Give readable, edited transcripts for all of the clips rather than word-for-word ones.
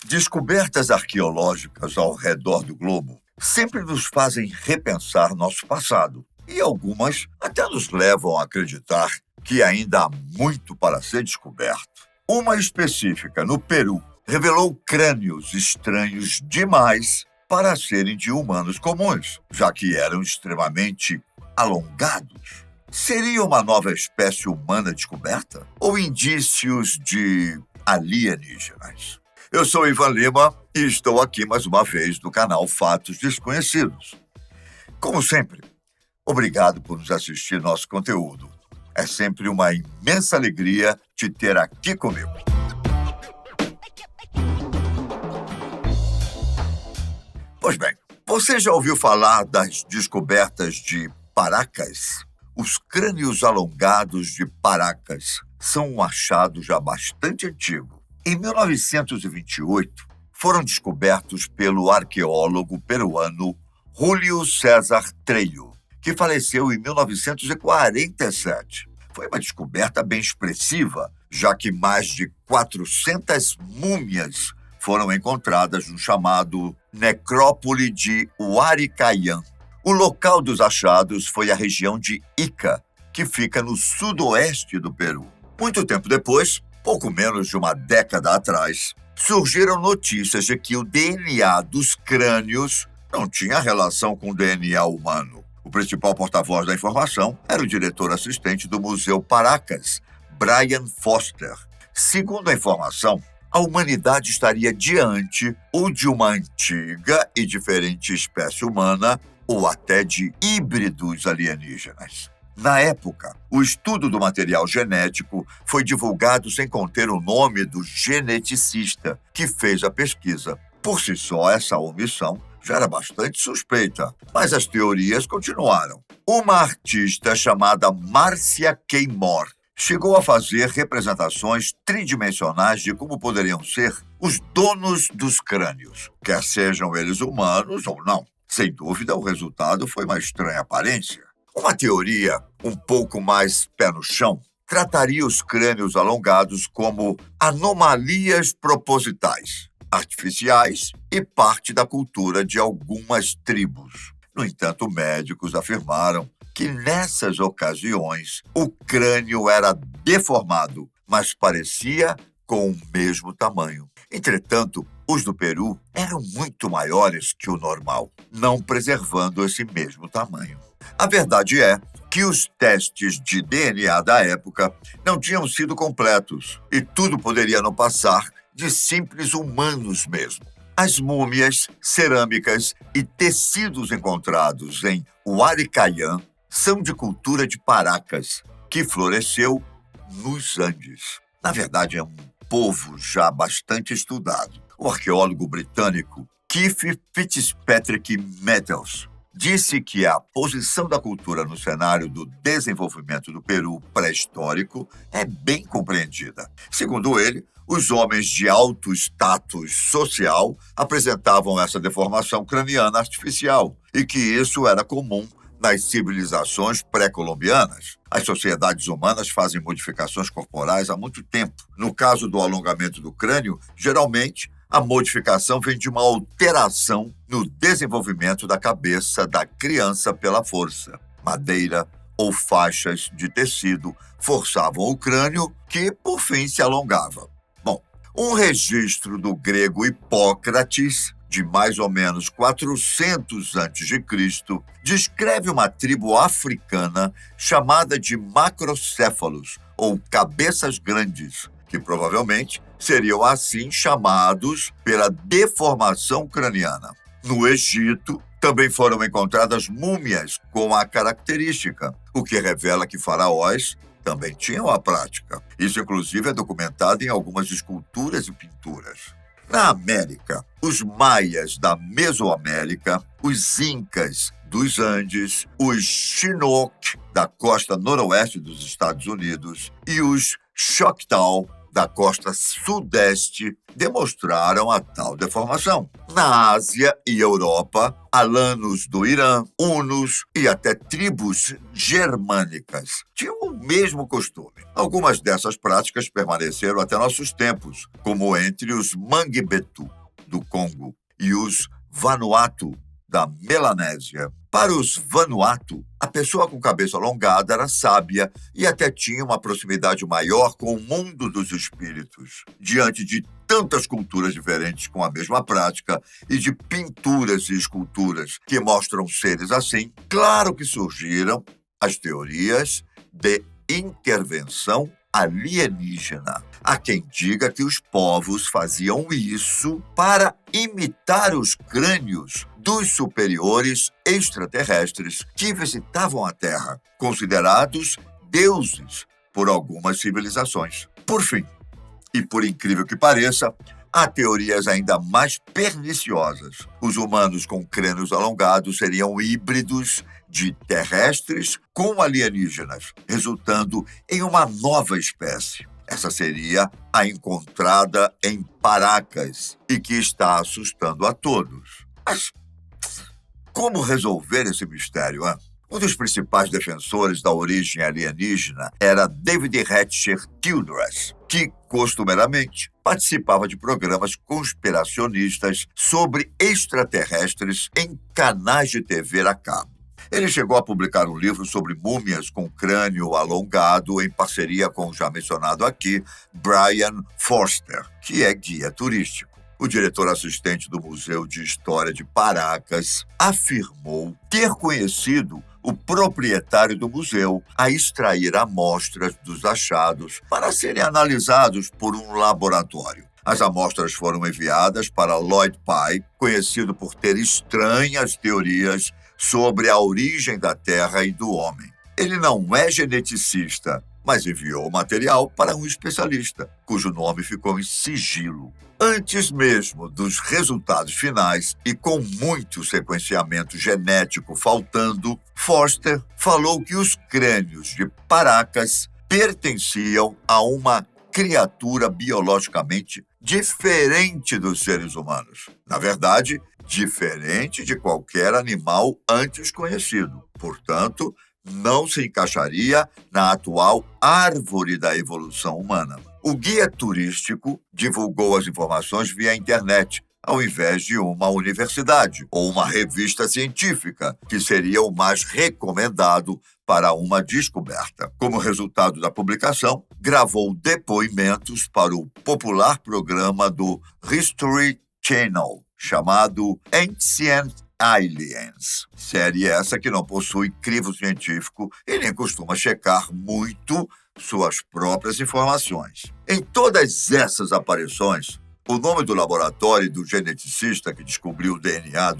Descobertas arqueológicas ao redor do globo sempre nos fazem repensar nosso passado e algumas até nos levam a acreditar que ainda há muito para ser descoberto. Uma específica no Peru revelou crânios estranhos demais para serem de humanos comuns, já que eram extremamente alongados. Seria uma nova espécie humana descoberta? Ou indícios de alienígenas? Eu sou Ivan Lima e estou aqui mais uma vez no canal Fatos Desconhecidos. Como sempre, obrigado por nos assistir nosso conteúdo. É sempre uma imensa alegria te ter aqui comigo. Pois bem, você já ouviu falar das descobertas de Paracas? Os crânios alongados de Paracas são um achado já bastante antigo. Em 1928, foram descobertos pelo arqueólogo peruano Julio César Trejo, que faleceu em 1947. Foi uma descoberta bem expressiva, já que mais de 400 múmias foram encontradas no chamado Necrópole de Huaricayan. O local dos achados foi a região de Ica, que fica no sudoeste do Peru. Muito tempo depois, pouco menos de uma década atrás, surgiram notícias de que o DNA dos crânios não tinha relação com o DNA humano. O principal porta-voz da informação era o diretor assistente do Museu Paracas, Brian Foster. Segundo a informação, a humanidade estaria diante ou de uma antiga e diferente espécie humana ou até de híbridos alienígenas. Na época, o estudo do material genético foi divulgado sem conter o nome do geneticista que fez a pesquisa. Por si só, essa omissão já era bastante suspeita, mas as teorias continuaram. Uma artista chamada Marcia Keymore chegou a fazer representações tridimensionais de como poderiam ser os donos dos crânios, quer sejam eles humanos ou não. Sem dúvida, o resultado foi uma estranha aparência. Uma teoria um pouco mais pé no chão trataria os crânios alongados como anomalias propositais, artificiais e parte da cultura de algumas tribos. No entanto, médicos afirmaram que nessas ocasiões o crânio era deformado, mas parecia com o mesmo tamanho. Entretanto, os do Peru eram muito maiores que o normal, não preservando esse mesmo tamanho. A verdade é que os testes de DNA da época não tinham sido completos e tudo poderia não passar de simples humanos mesmo. As múmias, cerâmicas e tecidos encontrados em Huaricayan são de cultura de Paracas, que floresceu nos Andes. Na verdade, é um povo já bastante estudado. O arqueólogo britânico Keith Fitzpatrick Metals disse que a posição da cultura no cenário do desenvolvimento do Peru pré-histórico é bem compreendida. Segundo ele, os homens de alto status social apresentavam essa deformação craniana artificial e que isso era comum nas civilizações pré-colombianas. As sociedades humanas fazem modificações corporais há muito tempo. No caso do alongamento do crânio, geralmente, a modificação vem de uma alteração no desenvolvimento da cabeça da criança pela força. Madeira ou faixas de tecido forçavam o crânio, que, por fim, se alongava. Bom, um registro do grego Hipócrates, de mais ou menos 400 a.C., descreve uma tribo africana chamada de macrocéfalos, ou cabeças grandes, que provavelmente seriam assim chamados pela deformação craniana. No Egito, também foram encontradas múmias com a característica, o que revela que faraós também tinham a prática. Isso, inclusive, é documentado em algumas esculturas e pinturas. Na América, os maias da Mesoamérica, os incas dos Andes, os Chinook da costa noroeste dos Estados Unidos e os Choctaw da costa sudeste demonstraram a tal deformação. Na Ásia e Europa, alanos do Irã, hunos e até tribos germânicas tinham o mesmo costume. Algumas dessas práticas permaneceram até nossos tempos, como entre os Mangbetu. do Congo, e os Vanuatu, da Melanésia. Para os Vanuatu, a pessoa com cabeça alongada era sábia e até tinha uma proximidade maior com o mundo dos espíritos. Diante de tantas culturas diferentes com a mesma prática e de pinturas e esculturas que mostram seres assim, claro que surgiram as teorias de intervenção alienígena. Há quem diga que os povos faziam isso para imitar os crânios dos superiores extraterrestres que visitavam a Terra, considerados deuses por algumas civilizações. Por fim, e por incrível que pareça, há teorias ainda mais perniciosas. Os humanos com crânios alongados seriam híbridos de terrestres com alienígenas, resultando em uma nova espécie. Essa seria a encontrada em Paracas e que está assustando a todos. Mas como resolver esse mistério, hein? Um dos principais defensores da origem alienígena era David Hatcher Childress, que, costumeiramente, participava de programas conspiracionistas sobre extraterrestres em canais de TV a cabo. Ele chegou a publicar um livro sobre múmias com crânio alongado em parceria com o já mencionado aqui, Brian Foster, que é guia turístico. O diretor assistente do Museu de História de Paracas afirmou ter conhecido o proprietário do museu a extrair amostras dos achados para serem analisados por um laboratório. As amostras foram enviadas para Lloyd Pye, conhecido por ter estranhas teorias sobre a origem da Terra e do homem. Ele não é geneticista, mas enviou o material para um especialista, cujo nome ficou em sigilo. Antes mesmo dos resultados finais e com muito sequenciamento genético faltando, Foster falou que os crânios de Paracas pertenciam a uma criatura biologicamente diferente dos seres humanos. Na verdade, diferente de qualquer animal antes conhecido. Portanto, não se encaixaria na atual árvore da evolução humana. O guia turístico divulgou as informações via internet, ao invés de uma universidade ou uma revista científica, que seria o mais recomendado para uma descoberta. Como resultado da publicação, gravou depoimentos para o popular programa do History Channel, chamado Ancient Aliens. Série essa que não possui crivo científico e nem costuma checar muito suas próprias informações. Em todas essas aparições, o nome do laboratório e do geneticista que descobriu o DNA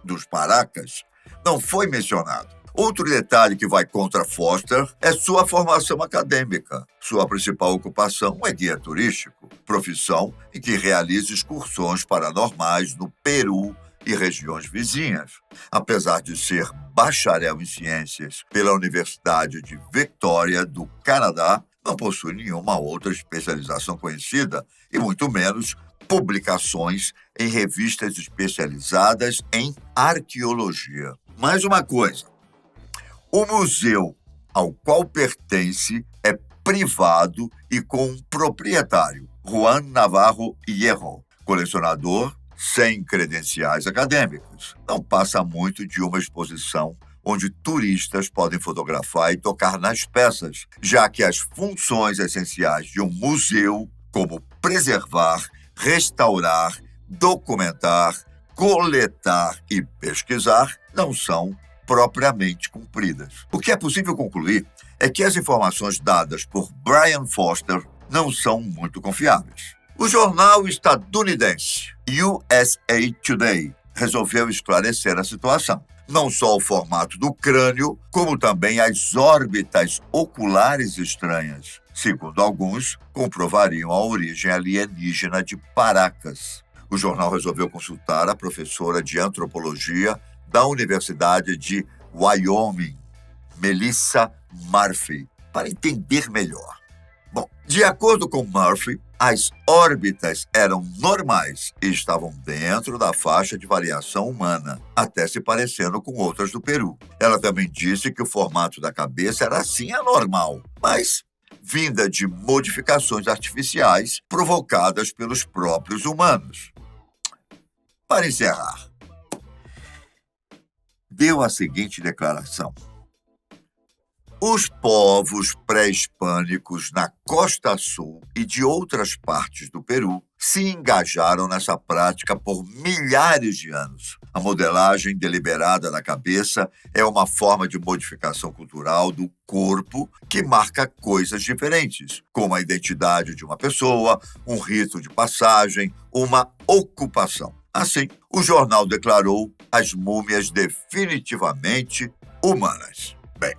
dos Paracas não foi mencionado. Outro detalhe que vai contra Foster é sua formação acadêmica. Sua principal ocupação é guia turístico, profissão em que realiza excursões paranormais no Peru e regiões vizinhas. Apesar de ser bacharel em ciências pela Universidade de Victoria, do Canadá, não possui nenhuma outra especialização conhecida e muito menos publicações em revistas especializadas em arqueologia. Mais uma coisa, o museu ao qual pertence é privado e com um proprietário, Juan Navarro Hierro, colecionador sem credenciais acadêmicos. Não passa muito de uma exposição onde turistas podem fotografar e tocar nas peças, já que as funções essenciais de um museu, como preservar, restaurar, documentar, coletar e pesquisar, não são propriamente cumpridas. O que é possível concluir é que as informações dadas por Brian Foster não são muito confiáveis. O jornal estadunidense USA Today resolveu esclarecer a situação. Não só o formato do crânio, como também as órbitas oculares estranhas. Segundo alguns, comprovariam a origem alienígena de Paracas. O jornal resolveu consultar a professora de antropologia da Universidade de Wyoming, Melissa Murphy, para entender melhor. Bom, de acordo com Murphy, as órbitas eram normais e estavam dentro da faixa de variação humana, até se parecendo com outras do Peru. Ela também disse que o formato da cabeça era assim anormal, mas vinda de modificações artificiais provocadas pelos próprios humanos. Para encerrar, deu a seguinte declaração: os povos pré-hispânicos na costa sul e de outras partes do Peru se engajaram nessa prática por milhares de anos. A modelagem deliberada da cabeça é uma forma de modificação cultural do corpo que marca coisas diferentes, como a identidade de uma pessoa, um rito de passagem, uma ocupação. Assim, o jornal declarou as múmias definitivamente humanas. Bem,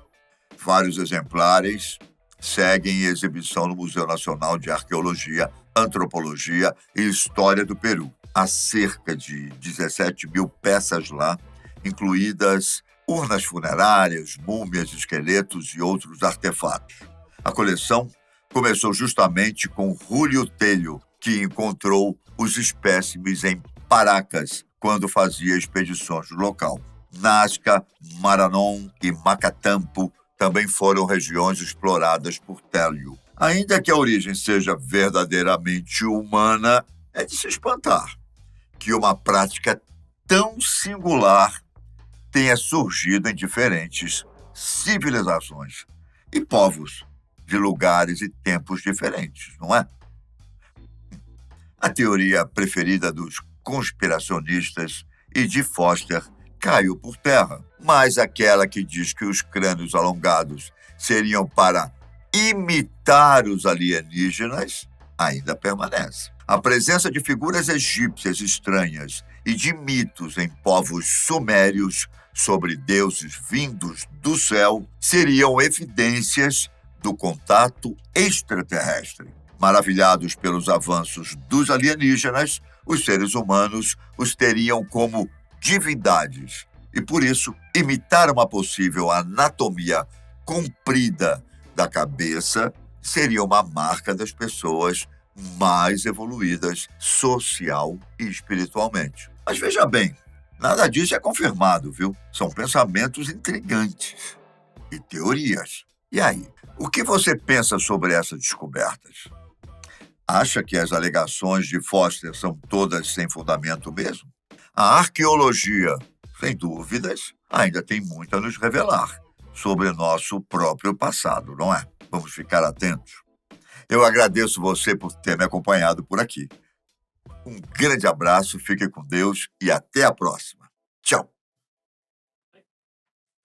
vários exemplares seguem em exibição no Museu Nacional de Arqueologia, Antropologia e História do Peru. Há cerca de 17 mil peças lá, incluídas urnas funerárias, múmias, esqueletos e outros artefatos. A coleção começou justamente com Julio Tello, que encontrou os espécimes em Paracas, quando fazia expedições no local. Nazca, Maranon e Macatampo também foram regiões exploradas por Tello. Ainda que a origem seja verdadeiramente humana, é de se espantar que uma prática tão singular tenha surgido em diferentes civilizações e povos de lugares e tempos diferentes, não é? A teoria preferida dos conspiracionistas e de Foster caiu por terra, mas aquela que diz que os crânios alongados seriam para imitar os alienígenas ainda permanece. A presença de figuras egípcias estranhas e de mitos em povos sumérios sobre deuses vindos do céu seriam evidências do contato extraterrestre. Maravilhados pelos avanços dos alienígenas, os seres humanos os teriam como divindades e, por isso, imitar uma possível anatomia comprida da cabeça seria uma marca das pessoas mais evoluídas social e espiritualmente. Mas veja bem, nada disso é confirmado, viu? São pensamentos intrigantes e teorias. E aí, o que você pensa sobre essas descobertas? Acha que as alegações de Foster são todas sem fundamento mesmo? A arqueologia, sem dúvidas, ainda tem muito a nos revelar sobre nosso próprio passado, não é? Vamos ficar atentos. Eu agradeço você por ter me acompanhado por aqui. Um grande abraço, fique com Deus e até a próxima. Tchau!